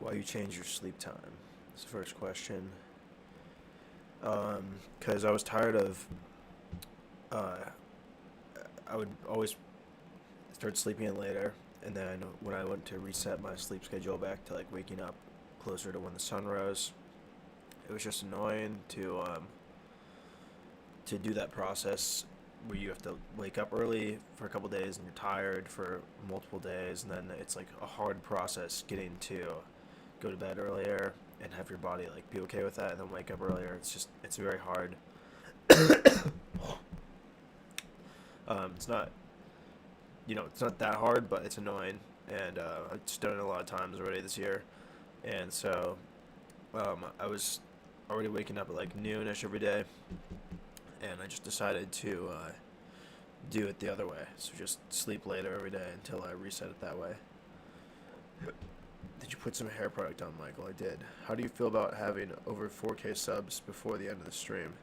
Why you change your sleep time? That's the first question. Because I was tired of, uh, I would always start sleeping in later, and then when I went to reset my sleep schedule back to like waking up closer to when the sun rose, it was just annoying to do that process where you have to wake up early for a couple days and you're tired for multiple days, and then it's like a hard process getting to go to bed earlier and have your body like be okay with that and then wake up earlier. It's very hard. It's not it's not that hard, but it's annoying, and I've just done it a lot of times already this year, and so I was already waking up at like noonish every day, and I just decided to do it the other way. So just sleep later every day until I reset it that way. Did you put some hair product on, Michael? I did. How do you feel about having over 4K subs before the end of the stream?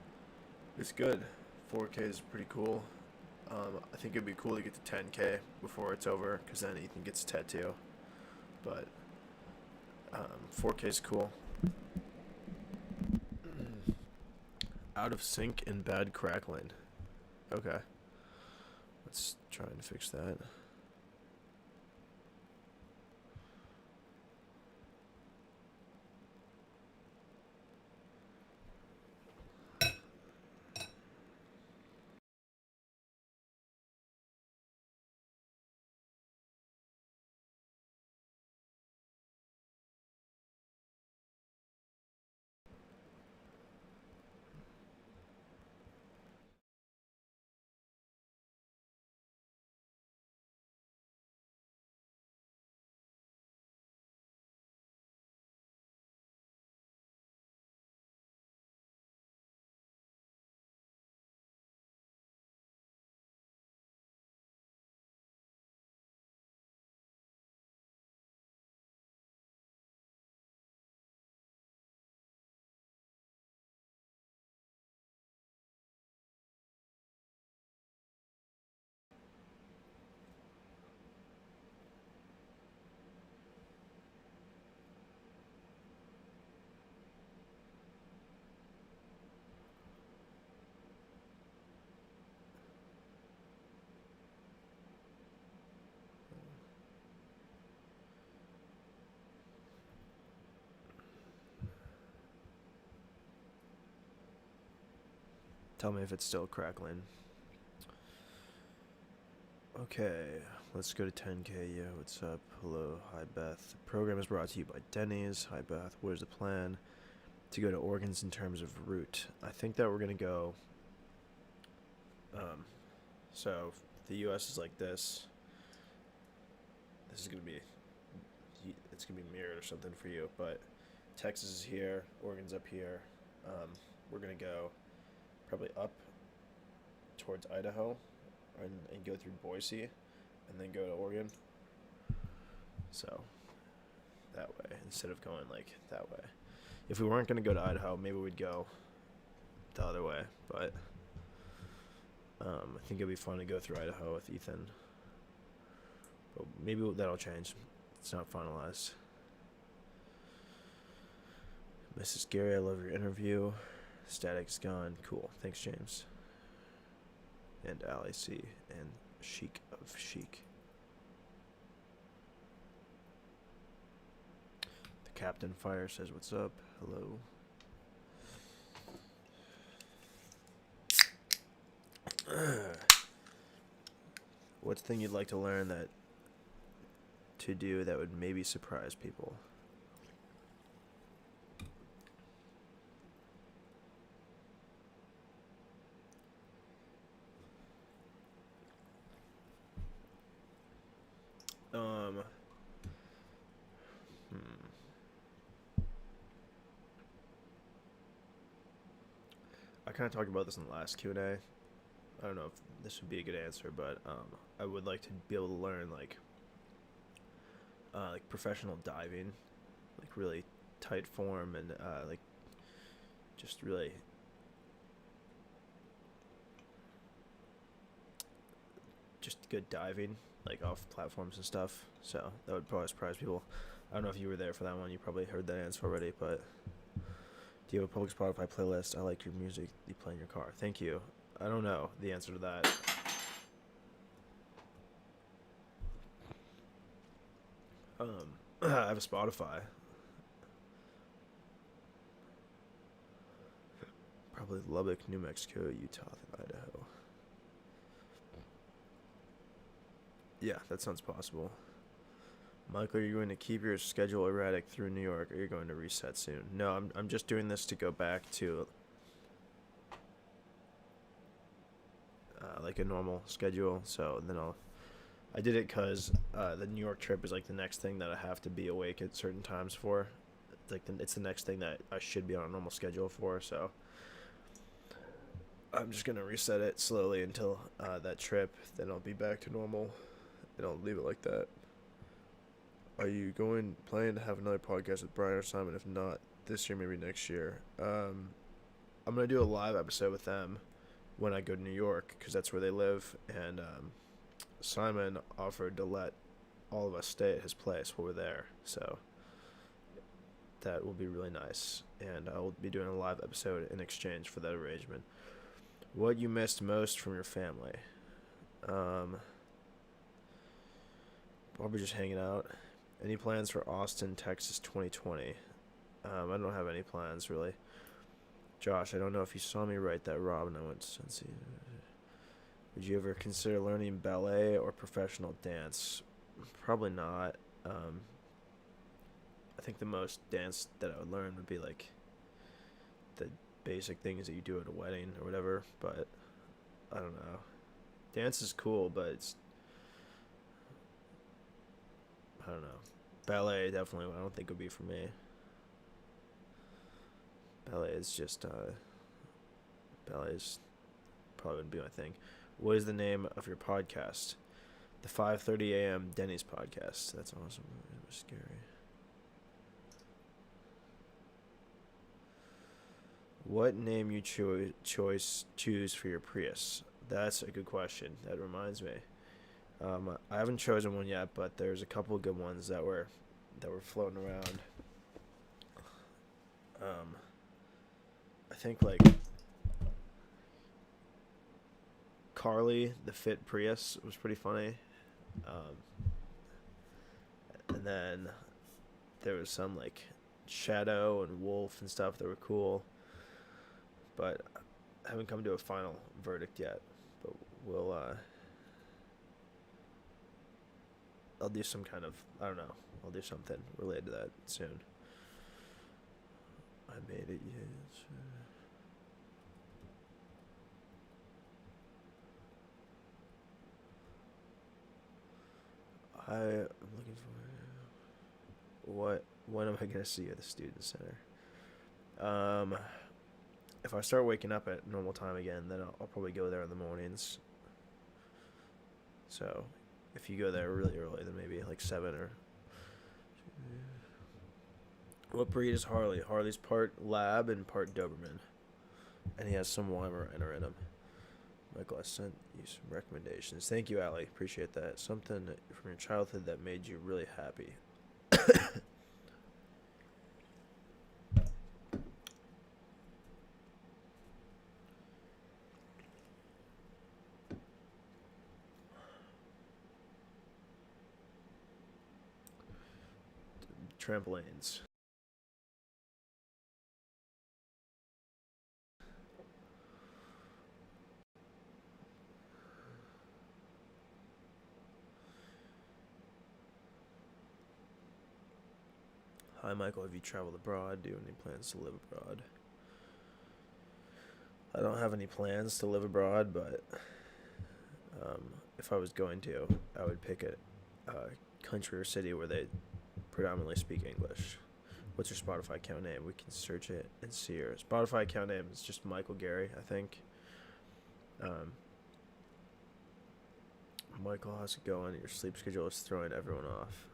It's good. 4K is pretty cool. I think it'd be cool to get to 10K before it's over, because then Ethan gets a tattoo. But 4K is cool. Out of sync and bad crackling. Okay. Let's try and fix that. Tell me if it's still crackling. Okay, let's go to 10K. Yeah, what's up? Hello, hi Beth. The program is brought to you by Denny's. Hi Beth, what is the plan to go to organs in terms of route? I think that we're gonna go. So the U.S. is like this. This is gonna be. It's gonna be mirrored or something for you, but Texas is here. Oregon's up here. We're gonna go probably up towards Idaho, and go through Boise, and then go to Oregon. So that way, instead of going like that way. If we weren't gonna go to Idaho, maybe we'd go the other way. But I think it'd be fun to go through Idaho with Ethan. But maybe that'll change. It's not finalized. Mrs. Gerry, I love your interview. Static's gone. Cool. Thanks, James. And Ali C. And Chic of Chic. The Captain Fire says, what's up? Hello. What's the thing you'd like to learn to do that would maybe surprise people? I kind of talked about this in the last Q&A. I don't know if this would be a good answer, but I would like to be able to learn like professional diving, like really tight form, and like just really just good diving, like off platforms and stuff. So that would probably surprise people. I don't know if you were there for that one. You probably heard that answer already, but do you have a public Spotify playlist? I like your music you play in your car. Thank you. I don't know the answer to that. I have a Spotify. Probably Lubbock, New Mexico, Utah, Idaho. Yeah, that sounds possible. Michael, are you going to keep your schedule erratic through New York, or are you going to reset soon? No, I'm just doing this to go back to like a normal schedule. So then I did it because the New York trip is like the next thing that I have to be awake at certain times for. It's the next thing that I should be on a normal schedule for. So I'm just gonna reset it slowly until that trip. Then I'll be back to normal, and I'll leave it like that. Are you planning to have another podcast with Brian or Simon? If not this year, maybe next year. I'm gonna do a live episode with them when I go to New York, because that's where they live, and Simon offered to let all of us stay at his place while we're there, so that will be really nice, and I'll be doing a live episode in exchange for that arrangement. What you missed most from your family? Probably just hanging out. Any plans for Austin, Texas 2020? I don't have any plans, really. Josh, I don't know if you saw me write that, Rob, and I went to Cincy. Would you ever consider learning ballet or professional dance? Probably not. I think the most dance that I would learn would be like the basic things that you do at a wedding or whatever, but I don't know. Dance is cool, but I don't know. Ballet, definitely, I don't think would be for me. Ballet is probably wouldn't be my thing. What is the name of your podcast? The 5:30 a.m. Denny's podcast. That's awesome. It was scary. What name you choose for your Prius? That's a good question. That reminds me. I haven't chosen one yet, but there's a couple of good ones that were floating around. I think like Carly the Fit Prius was pretty funny. And then there was some like Shadow and Wolf and stuff that were cool, but I haven't come to a final verdict yet. But we'll I'll do some kind of, I don't know, I'll do something related to that soon. I made it, yes. I'm looking for when am I gonna see you at the student center? If I start waking up at normal time again, then I'll probably go there in the mornings. So if you go there really early, then maybe like 7 or. What breed is Harley? Harley's part lab and part Doberman, and he has some Weimaraner in him. Michael, I sent you some recommendations. Thank you, Allie. Appreciate that. Something from your childhood that made you really happy. Trampolines. Hi, Michael. Have you traveled abroad? Do you have any plans to live abroad? I don't have any plans to live abroad, but if I was going to, I would pick a country or city where they predominantly speak English. What's your Spotify account name? We can search it and see your Spotify account name is just Michael Gerry, I think. Michael, how's it going? Your sleep schedule is throwing everyone off.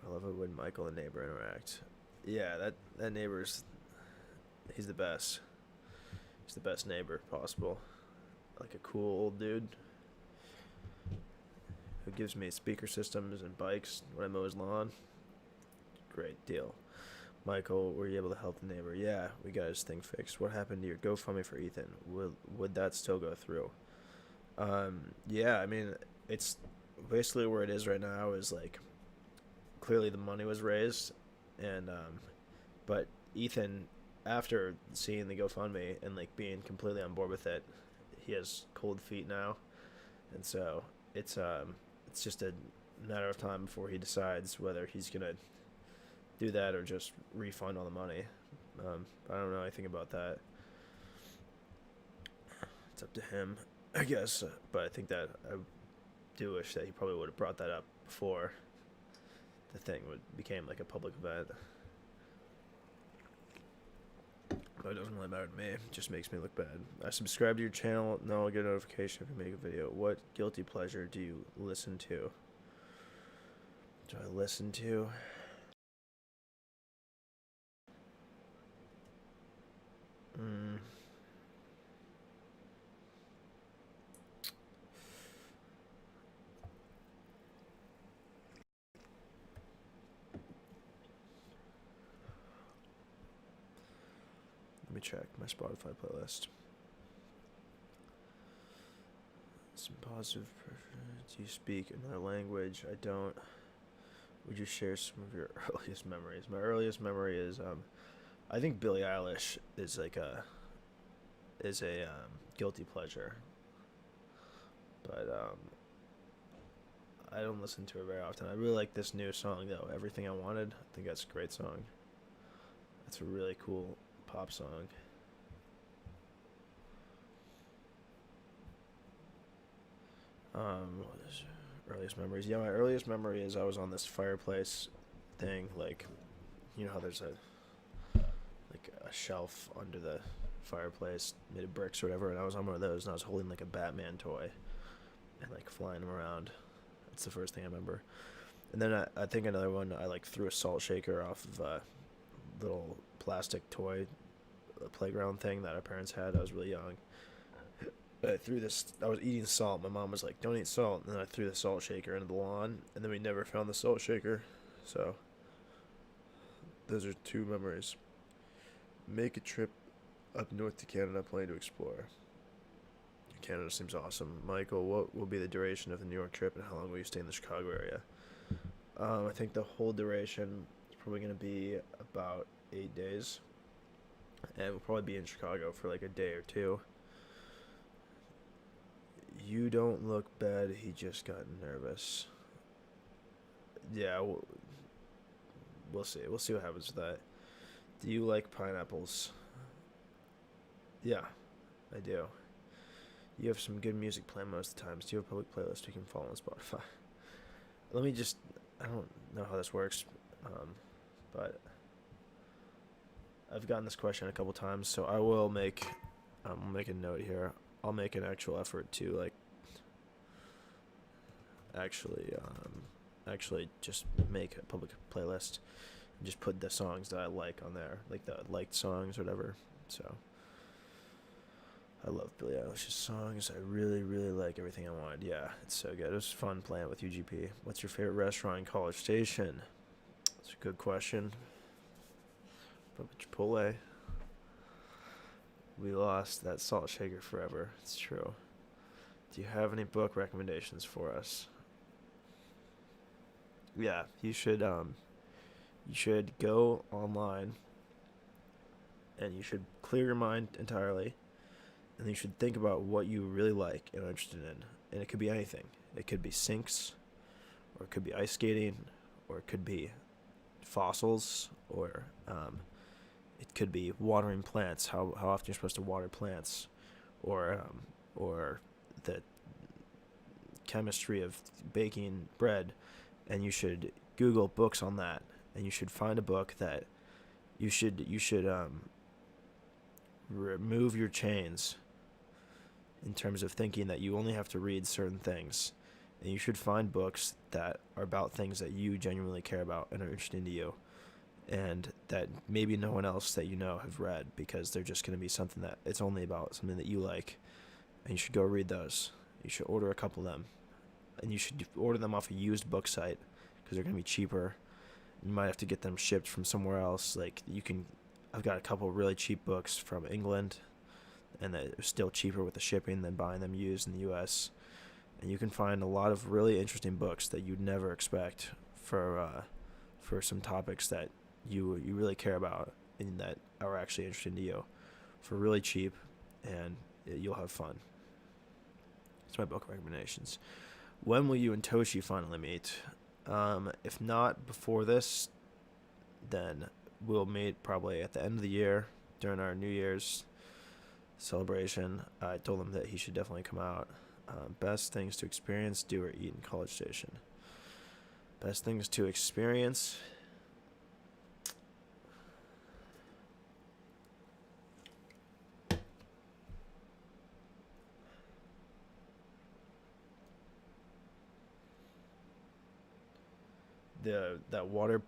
I love it when Michael and neighbor interact. Yeah, that neighbor's, he's the best. He's the best neighbor possible. Like a cool old dude who gives me speaker systems and bikes when I mow his lawn. Great deal. Michael, were you able to help the neighbor? Yeah, we got his thing fixed. What happened to your GoFundMe for Ethan? Would that still go through? Yeah, I mean, it's basically where it is right now is like clearly the money was raised, and but Ethan, after seeing the GoFundMe and like being completely on board with it, he has cold feet now, and so it's just a matter of time before he decides whether he's gonna do that or just refund all the money. I don't know anything about that. It's up to him, I guess. But I think that I do wish that he probably would have brought that up before the thing became like a public event. But it doesn't really matter to me. It just makes me look bad. I subscribe to your channel. No, I'll get a notification if you make a video. What guilty pleasure do you listen to? Do I listen to? Let me check my Spotify playlist. Some positive preference. Do you speak another language? I don't. Would you share some of your earliest memories? My earliest memory is I think Billie Eilish is like a guilty pleasure, but I don't listen to her very often. I really like this new song though, Everything I Wanted. I think that's a great song. That's a really cool pop song. What is earliest memories? Yeah, my earliest memory is I was on this fireplace thing, like, you know how there's a shelf under the fireplace made of bricks or whatever, and I was on one of those, and I was holding like a Batman toy and like flying him around. That's the first thing I remember. And then I think another one, I like threw a salt shaker off of a little plastic toy playground thing that our parents had. I was really young. I threw this. I was eating salt. My mom was like, "Don't eat salt." And then I threw the salt shaker into the lawn, and then we never found the salt shaker. So those are two memories. Make a trip up north to Canada. Planning to explore. Canada seems awesome. Michael, what will be the duration of the New York trip, and how long will you stay in the Chicago area? I think the whole duration is probably going to be about 8 days, and we'll probably be in Chicago for like a day or two. You don't look bad. He just got nervous. Yeah, we'll see. We'll see what happens with that. Do you like pineapples? Yeah, I do. You have some good music playing most of the times. Do you have a public playlist you can follow on Spotify? Let me just. I don't know how this works, but I've gotten this question a couple times, so I will make. I'll make a note here. I'll make an actual effort to like actually just make a public playlist and just put the songs that I like on there, like the liked songs or whatever. So I love Billie Eilish's songs. I really, really like Everything I Wanted. Yeah, it's so good. It was fun playing with UGP. What's your favorite restaurant in College Station? That's a good question. Probably Chipotle. We lost that salt shaker forever. It's true. Do you have any book recommendations for us? Yeah, you should go online and you should clear your mind entirely, and you should think about what you really like and are interested in. And it could be anything. It could be sinks, or it could be ice skating, or it could be fossils, or it could be watering plants. How often you're supposed to water plants, or the chemistry of baking bread, and you should Google books on that, and you should find a book that you should remove your chains in terms of thinking that you only have to read certain things, and you should find books that are about things that you genuinely care about and are interesting to you, and that maybe no one else that you know have read, because they're just going to be something that it's only about something that you like, and you should go read those. You should order a couple of them, and you should order them off a used book site because they're going to be cheaper, You might have to get them shipped from somewhere else. Like you can, I've got a couple really cheap books from England, and that are still cheaper with the shipping than buying them used in the U.S. And you can find a lot of really interesting books that you'd never expect for some topics that you really care about and that are actually interesting to you, for really cheap, and you'll have fun. It's my book recommendations. When will you and Toshi finally meet? If not before this, then we'll meet probably at the end of the year during our New Year's celebration. I told him that he should definitely come out. Best things to experience, do, or eat in College Station. Best things to experience. That water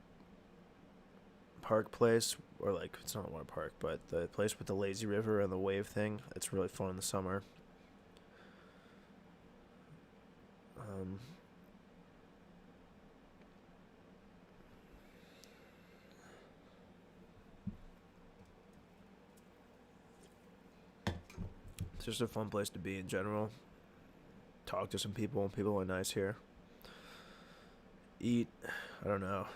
park place, or like it's not a water park, but the place with the lazy river and the wave thing. It's really fun in the summer. Um, it's just a fun place to be in general. Talk to some people. People are nice here. Eat, I don't know.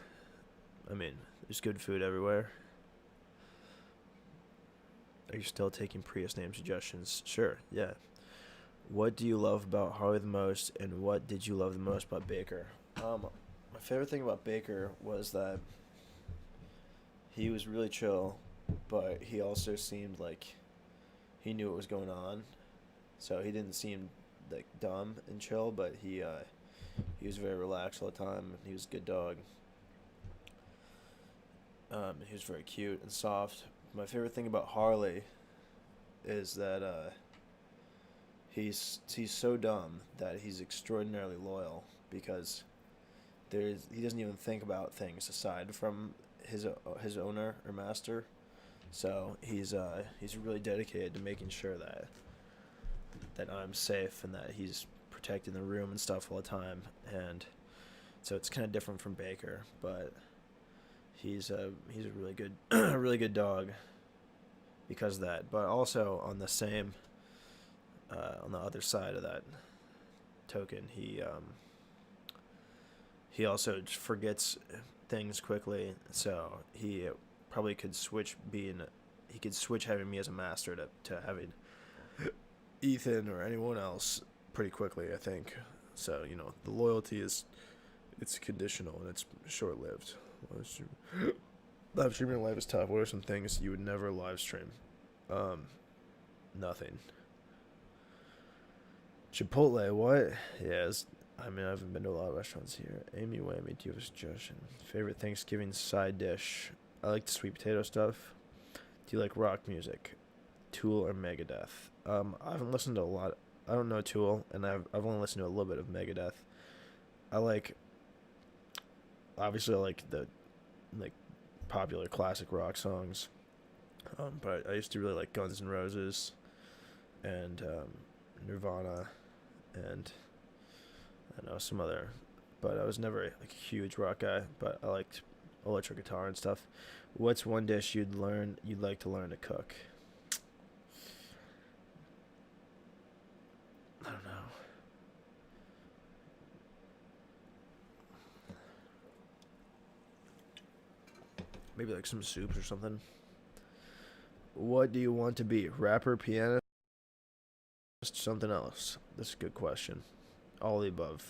I mean, there's good food everywhere. Are you still taking Prius name suggestions? Sure, yeah. What do you love about Harley the most, and what did you love the most about Baker? My favorite thing about Baker was that he was really chill, but he also seemed like he knew what was going on. So he didn't seem like dumb and chill, but he was very relaxed all the time. He was a good dog. He was very cute and soft. My favorite thing about Harley is that he's so dumb that he's extraordinarily loyal, because he doesn't even think about things aside from his owner or master. So he's really dedicated to making sure that I'm safe and that he's protecting the room and stuff all the time. And so it's kind of different from Baker, but he's a really good a really good dog because of that. But also on the same on the other side of that token, he also just forgets things quickly. So he probably could switch having me as a master to having Ethan or anyone else pretty quickly, I think. So, the loyalty it's conditional and it's short lived. Live streaming life is tough. What are some things you would never live stream? Nothing. Chipotle, what? Yes. I haven't been to a lot of restaurants here. Amy Whammy, do you have a suggestion? Favorite Thanksgiving side dish? I like the sweet potato stuff. Do you like rock music? Tool or Megadeth? I haven't listened to a lot. I don't know Tool, and I've only listened to a little bit of Megadeth. Obviously I like the popular classic rock songs. But I used to really like Guns N' Roses and Nirvana and I don't know some other, but I was never a huge rock guy. But I liked electric guitar and stuff. What's one dish you'd like to learn to cook? I don't know. Maybe like some soups or something. What do you want to be? Rapper, pianist, something else? That's a good question. All the above.